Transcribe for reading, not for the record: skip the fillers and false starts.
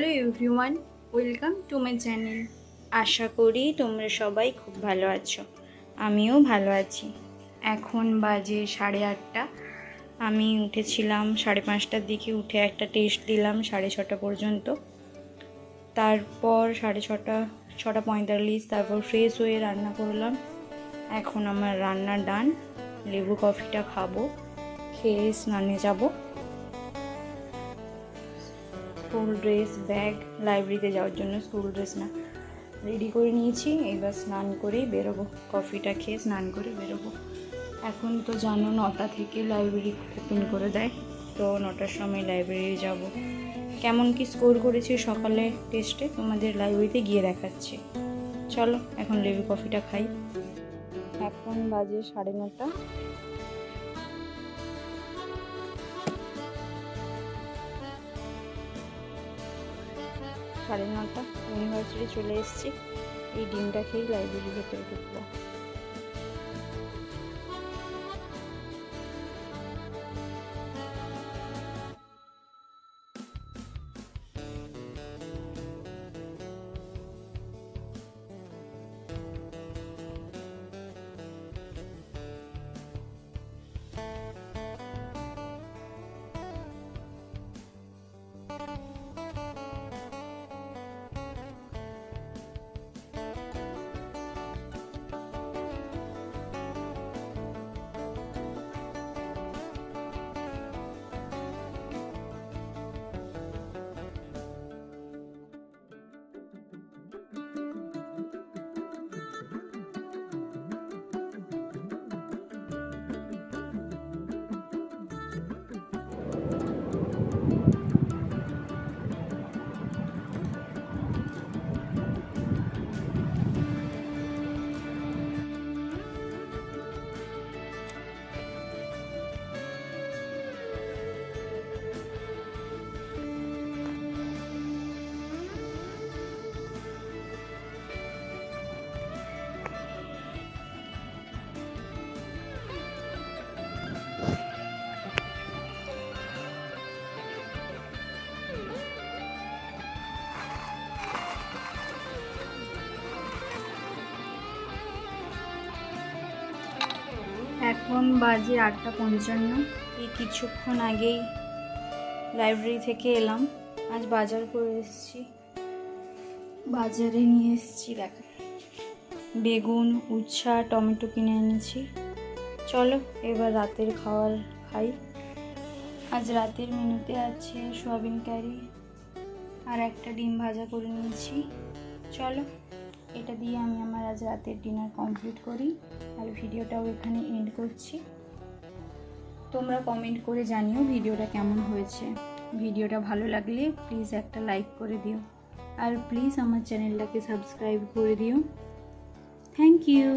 Hello everyone, welcome to my channel. আশা করি তোমরা সবাই খুব ভালো আছো, আমিও ভালো আছি। এখন বাজে 8:30। আমি উঠেছিলাম 5:30টার দিকে, উঠে একটা টেস্ট দিলাম 6:30 পর্যন্ত। তারপর 6:45, তারপর ফ্রেশ হয়ে রান্না করলাম। এখন আমার রান্না ডান। লেবু কফিটা খাবো, খেয়ে স্নানে যাব। স্কুল ড্রেস, ব্যাগ, লাইব্রেরিতে যাওয়ার জন্য স্কুল ড্রেস না, রেডি করে নিয়েছি। এবার স্নান করেই বেরোবো, কফিটা খেয়ে স্নান করে বেরোবো। এখন তো জানো 9টা থেকে লাইব্রেরি ওপেন করে দেয়, তো 9টার সময় লাইব্রেরি যাব। কেমন কি স্কোর করেছি সকালে টেস্টে তোমাদের লাইব্রেরিতে গিয়ে দেখাচ্ছি। চলো এখন লেবু কফিটা খাই। এখন বাজে 9:30। 9:30 ইউনিভার্সিটি চলে এসেছি। এই ডিমটা খেয়েই লাইব্রেরির ভেতরে ঢুকবো। এখন বাজে 8:55। এই কিছুক্ষণ আগেই লাইব্রেরি থেকে এলাম। আজ বাজার করে এসেছি। বাজারে নিয়ে এসেছি দেখো, বেগুন, উচ্ছা, টমেটো কিনে এনেছি। চলো এবার রাতের খাবার খাই। আজ রাতের মেনুতে আছে সয়াবিন কারি আর একটা ডিম ভাজা করে নিয়েছি। চলো এটা দিয়ে আমি আমার আজ রাতের ডিনার কমপ্লিট করি, আর ভিডিওটাও এখানে এন্ড করছি। তোমরা কমেন্ট করে জানিও ভিডিওটা কেমন হয়েছে। ভিডিওটা ভালো লাগলে প্লিজ একটা লাইক করে দিও, আর প্লিজ আমার চ্যানেলটাকে সাবস্ক্রাইব করে দিও। Thank you.